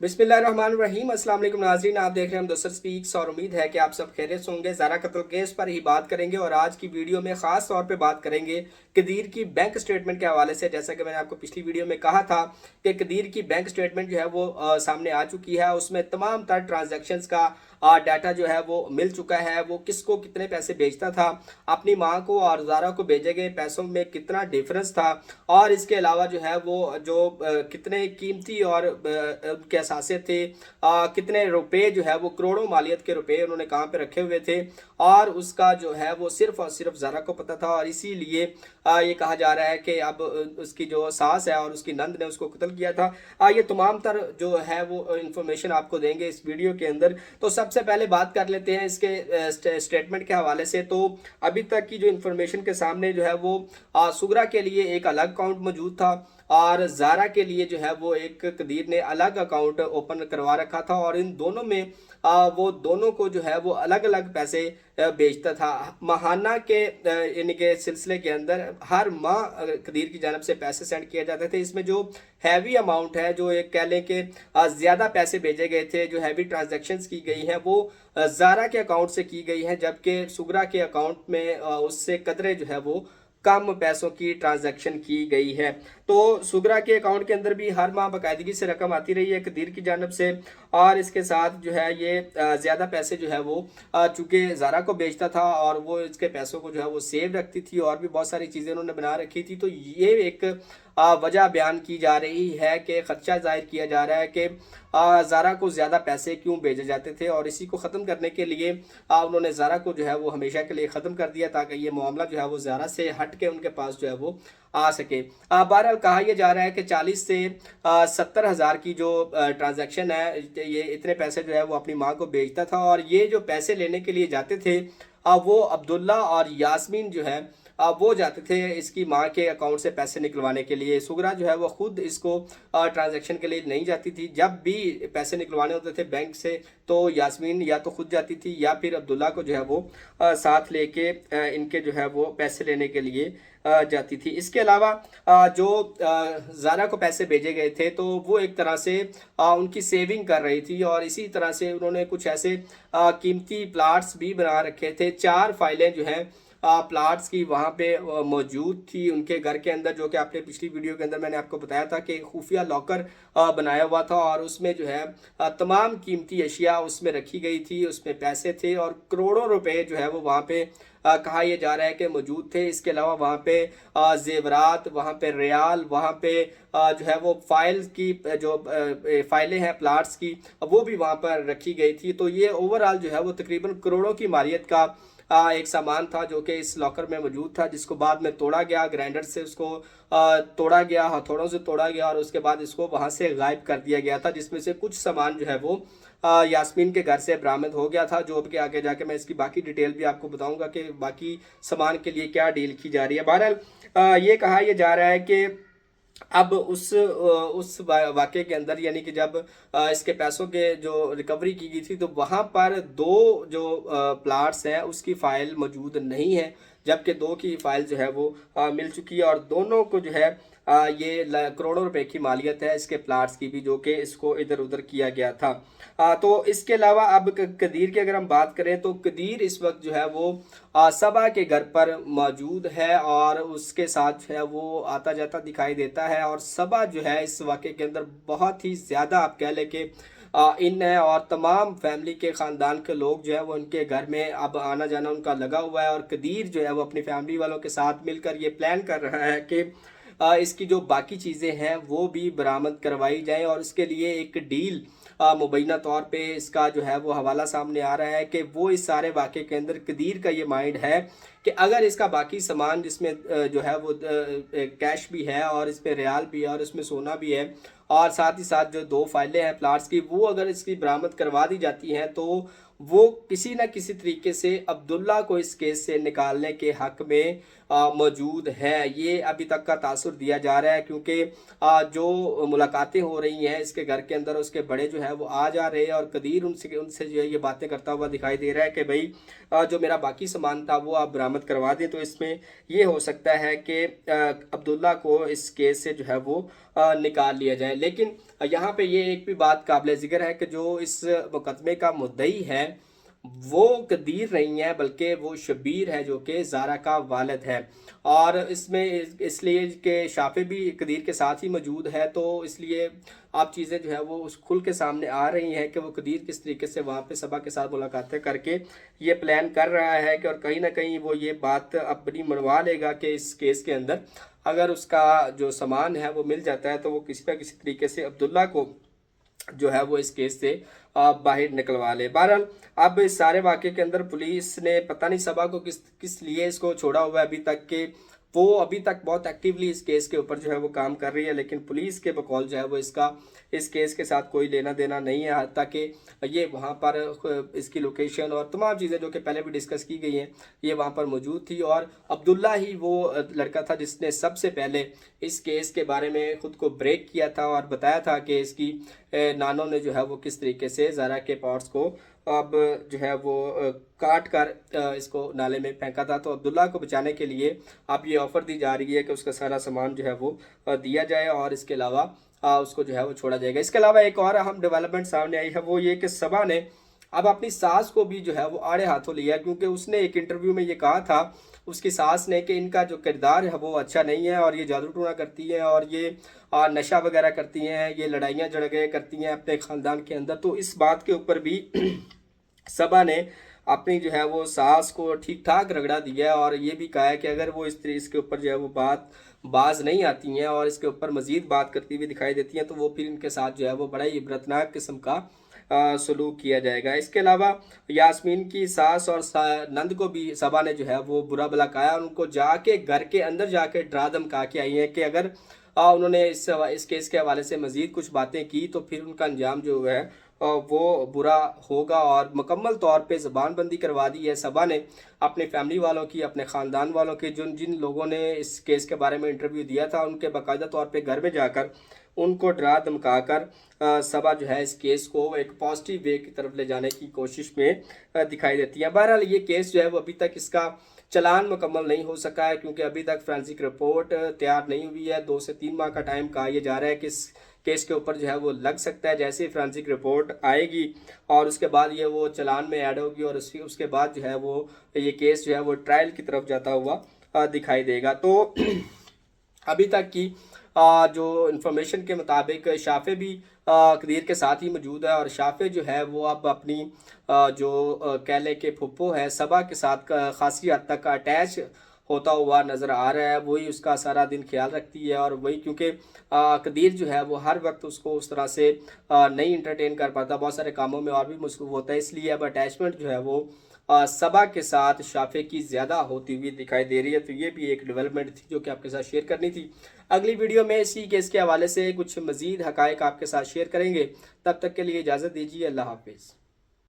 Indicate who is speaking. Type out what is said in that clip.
Speaker 1: बिस्मिल्लाहिर्रहमानिर्रहीम। अस्सलाम वालेकुम नाज़रीन, आप देख रहे हैं हम दोस्तर स्पीक्स और उम्मीद है कि आप सब खैरियत से होंगे। ज़ारा कत्ल केस पर ही बात करेंगे और आज की वीडियो में ख़ास तौर पे बात करेंगे कदीर की बैंक स्टेटमेंट के हवाले से। जैसा कि मैंने आपको पिछली वीडियो में कहा था कि कदीर की बैंक स्टेटमेंट जो है वो सामने आ चुकी है। उसमें तमाम तर ट्रांजैक्शंस का डाटा जो है वो मिल चुका है। वो किसको कितने पैसे भेजता था, अपनी माँ को और ज़ारा को भेजे गए पैसों में कितना डिफरेंस था, और इसके अलावा जो है वो जो कितने कीमती और उनके असासे थे, कितने रुपए जो है वो करोड़ों मालियत के रुपए उन्होंने कहाँ पे रखे हुए थे, और उसका जो है वो सिर्फ और सिर्फ ज़ारा को पता था। और इसीलिए ये कहा जा रहा है कि अब उसकी जो सास है और उसकी नंद ने उसको कत्ल किया था। ये तमाम तर जो है वो इंफॉर्मेशन आपको देंगे इस वीडियो के अंदर। तो सबसे पहले बात कर लेते हैं इसके स्टेटमेंट के हवाले से। तो अभी तक की जो इंफॉर्मेशन के सामने जो है वो सुगरा के लिए एक अलग अकाउंट मौजूद था और ज़ारा के लिए जो है वो एक कदीर ने अलग अकाउंट ओपन करवा रखा था, और इन दोनों में वो दोनों को जो है वो अलग अलग पैसे भेजता था। माहाना के यानी के सिलसिले के अंदर हर माह कदीर की जानब से पैसे सेंड किए जाते थे। इसमें जो हैवी अमाउंट है, जो एक कह लें कि ज़्यादा पैसे भेजे गए थे, जो हैवी ट्रांजैक्शंस की गई हैं वो ज़ारा के अकाउंट से की गई हैं, जबकि सुगरा के अकाउंट में उससे कदरे जो है वो कम पैसों की ट्रांजैक्शन की गई है। तो सुगरा के अकाउंट के अंदर भी हर माह बाकायदगी से रकम आती रही है कदीर की जानब से, और इसके साथ जो है ये ज़्यादा पैसे जो है वो चूँकि ज़ारा को बेचता था और वो इसके पैसों को जो है वो सेव रखती थी, और भी बहुत सारी चीज़ें उन्होंने बना रखी थी। तो ये एक वजह बयान की जा रही है कि खर्चा जाहिर किया जा रहा है कि ज़ारा को ज़्यादा पैसे क्यों भेजे जाते थे, और इसी को ख़त्म करने के लिए उन्होंने ज़ारा को जो है वो हमेशा के लिए ख़त्म कर दिया ताकि ये मामला जो है वो ज़ारा से हट के उनके पास जो है वो आ सके। बहरहाल कहा यह जा रहा है कि 40 से 70 हज़ार की जो ट्रांजैक्शन है, ये इतने पैसे जो है वो अपनी माँ को भेजता था, और ये जो पैसे लेने के लिए जाते थे वो अब्दुल्ला और यास्मीन जो है वो जाते थे इसकी माँ के अकाउंट से पैसे निकलवाने के लिए। सुगरा जो है वो खुद इसको ट्रांजैक्शन के लिए नहीं जाती थी। जब भी पैसे निकलवाने होते थे बैंक से तो यास्मीन या तो खुद जाती थी या फिर अब्दुल्ला को जो है वो साथ लेके इनके जो है वो पैसे लेने के लिए जाती थी। इसके अलावा जो ज़ारा को पैसे भेजे गए थे तो वो एक तरह से उनकी सेविंग कर रही थी, और इसी तरह से उन्होंने कुछ ऐसे कीमती प्लाट्स भी बना रखे थे। 4 फाइलें जो हैं प्लाट्स की वहाँ पे मौजूद थी उनके घर के अंदर, जो कि आपने पिछली वीडियो के अंदर मैंने आपको बताया था कि खुफिया लॉकर बनाया हुआ था, और उसमें जो है तमाम कीमती अशिया उसमें रखी गई थी, उसमें पैसे थे और करोड़ों रुपए जो है वो वहाँ पे कहा यह जा रहा है कि मौजूद थे। इसके अलावा वहाँ पे जेवरात, वहाँ पे रियाल, वहाँ पे जो है वो फाइल्स की जो फाइलें हैं प्लाट्स की, वो भी वहाँ पर रखी गई थी। तो ये ओवरऑल जो है वो तकरीबन करोड़ों की मालियत का एक सामान था जो कि इस लॉकर में मौजूद था, जिसको बाद में तोड़ा गया, ग्राइंडर से उसको तोड़ा गया, हथौड़ों से तोड़ा गया, और उसके बाद इसको वहाँ से गायब कर दिया गया था, जिसमें से कुछ सामान जो है वो यास्मीन के घर से बरामद हो गया था। जो कि आगे जाके मैं इसकी बाकी डिटेल भी आपको बताऊंगा कि बाकी सामान के लिए क्या डील की जा रही है। बहरहाल ये कहा यह जा रहा है कि अब उस वाक़े के अंदर यानी कि जब इसके पैसों के जो रिकवरी की गई थी तो वहाँ पर 2 जो प्लाट्स हैं उसकी फ़ाइल मौजूद नहीं है, जबकि 2 की फ़ाइल जो है वो मिल चुकी है, और दोनों को जो है ये करोड़ों रुपए की मालियत है इसके प्लाट्स की भी, जो कि इसको इधर उधर किया गया था। तो इसके अलावा अब कदीर की अगर हम बात करें तो कदीर इस वक्त जो है वो सबा के घर पर मौजूद है, और उसके साथ जो है वो आता जाता दिखाई देता है, और सबा जो है इस वाक़े के अंदर बहुत ही ज़्यादा आप कह लें कि इन है, और तमाम फैमिली के ख़ानदान के लोग जो है वो उनके घर में अब आना जाना उनका लगा हुआ है, और कदीर जो है वो अपनी फैमिली वालों के साथ मिलकर ये प्लान कर रहा है कि इसकी जो बाकी चीज़ें हैं वो भी बरामद करवाई जाएँ, और इसके लिए एक डील मुबैना तौर पे इसका जो है वो हवाला सामने आ रहा है कि वो इस सारे वाक़े के अंदर कदीर का ये माइंड है कि अगर इसका बाकी सामान जिसमें जो है वो कैश भी है, और इसमें रियाल भी है, और इसमें सोना भी है, और साथ ही साथ जो 2 फाइलें हैं प्लाट्स की, वो अगर इसकी बरामद करवा दी जाती हैं तो वो किसी न किसी तरीके से अब्दुल्ला को इस केस से निकालने के हक़ में मौजूद है, ये अभी तक का तासुर दिया जा रहा है। क्योंकि जो मुलाकातें हो रही हैं इसके घर के अंदर, उसके बड़े जो है वो आ जा रहे हैं और कदीर उनसे उनसे जो है ये बातें करता हुआ दिखाई दे रहा है कि भाई जो मेरा बाकी सामान था वो आप बरामद करवा दें। तो इसमें ये हो सकता है कि अब्दुल्ला को इस केस से जो है वो निकाल लिया जाए। लेकिन यहाँ पे ये एक भी बात काबिल ज़िक्र है कि जो इस मुकदमे का मुद्दई है वो कदीर नहीं है, बल्कि वो शबीर है जो कि ज़ारा का वालिद है। और इसमें इसलिए कि शाफे भी कदीर के साथ ही मौजूद है, तो इसलिए आप चीज़ें जो है वो उस खुल के सामने आ रही हैं कि वो कदीर किस तरीके से वहाँ पे सबा के साथ मुलाकातें करके ये प्लान कर रहा है कि और कहीं ना कहीं वो ये बात अपनी मनवा लेगा कि इस केस के अंदर अगर उसका जो सामान है वो मिल जाता है तो वो किसी न किसी तरीके से अब्दुल्ला को जो है वो इस केस से बाहर निकलवा ले। बहरहाल अब इस सारे वाक़े के अंदर पुलिस ने पता नहीं सबा को किस किस लिए इसको छोड़ा हुआ है अभी तक के, वो अभी तक बहुत एक्टिवली इस केस के ऊपर जो है वो काम कर रही है। लेकिन पुलिस के बकौल जो है वो इसका इस केस के साथ कोई लेना देना नहीं है, हत्ता कि ये वहाँ पर इसकी लोकेशन और तमाम चीज़ें जो कि पहले भी डिस्कस की गई हैं ये वहाँ पर मौजूद थी। और अब्दुल्ला ही वो लड़का था जिसने सबसे पहले इस केस के बारे में ख़ुद को ब्रेक किया था और बताया था कि इसकी नानों ने जो है वो किस तरीके से ज़ारा के पार्ट्स को अब जो है वो काट कर इसको नाले में फेंका था। तो अब्दुल्ला को बचाने के लिए अब ये ऑफ़र दी जा रही है कि उसका सारा सामान जो है वो दिया जाए और इसके अलावा उसको जो है वो छोड़ा जाएगा। इसके अलावा एक और अहम डेवलपमेंट सामने आई है, वो ये कि सबा ने अब अपनी सास को भी जो है वो आड़े हाथों लिया, क्योंकि उसने एक इंटरव्यू में ये कहा था उसकी सास ने कि इनका जो किरदार है वो अच्छा नहीं है और ये जादू टूना करती है और ये नशा वगैरह करती हैं, ये लड़ाइयाँ झड़पें करती हैं अपने ख़ानदान के अंदर। तो इस बात के ऊपर भी सबा ने अपनी जो है वो सास को ठीक ठाक रगड़ा दिया और ये भी कहा है कि अगर वो इसके ऊपर जो है वो बाज नहीं आती हैं और इसके ऊपर मज़ीद बात करती हुई दिखाई देती हैं तो वो फिर इनके साथ जो है वो बड़ा ही इबरतनाक किस्म का सलूक किया जाएगा। इसके अलावा यास्मीन की सास और नंद को भी सबा ने जो है वो बुरा भला कहा, उनको जाके घर के अंदर जाके डरा धमका के आई हैं कि अगर उन्होंने इस केस के हवाले से मज़ीद कुछ बातें की तो फिर उनका अंजाम जो है वो बुरा होगा। और मुकम्मल तौर पे ज़बानबंदी करवा दी है सबा ने अपने फैमिली वालों की, अपने ख़ानदान वालों की। जिन लोगों ने इस केस के बारे में इंटरव्यू दिया था उनके बाकायदा तौर पे घर में जाकर उनको डरा धमका कर सबा जो है इस केस को एक पॉजिटिव वे की तरफ ले जाने की कोशिश में दिखाई देती है। बहरहाल ये केस जो है वो अभी तक इसका चलान मुकम्मल नहीं हो सका है, क्योंकि अभी तक फोरेंसिक रिपोर्ट तैयार नहीं हुई है। 2 से 3 माह का टाइम कहा यह जा रहा है कि इस केस के ऊपर जो है वो लग सकता है। जैसे ही फोरेंसिक रिपोर्ट आएगी और उसके बाद ये वो चलान में ऐड होगी और उसके बाद जो है वो ये केस जो है वो ट्रायल की तरफ जाता हुआ दिखाई देगा। तो अभी तक की जो इन्फॉर्मेशन के मुताबिक शाफे भी कदीर के साथ ही मौजूद है और शाफे जो है वो अब अपनी जो कह लें कि फुप्पो है सबा के साथ खासी हद तक अटैच होता हुआ नज़र आ रहा है। वही उसका सारा दिन ख्याल रखती है और वही, क्योंकि कदीर जो है वो हर वक्त उसको उस तरह से नहीं इंटरटेन कर पाता, बहुत सारे कामों में और भी मसरूफ़ होता है, इसलिए अब अटैचमेंट जो है वो सबा के साथ शाफे की ज़्यादा होती हुई दिखाई दे रही है। तो ये भी एक डेवलपमेंट थी जो कि आपके साथ शेयर करनी थी। अगली वीडियो में इसी केस के हवाले से कुछ मज़ीद हक़ाइक़ आपके साथ शेयर करेंगे। तब तक के लिए इजाज़त दीजिए। अल्लाह हाफिज़।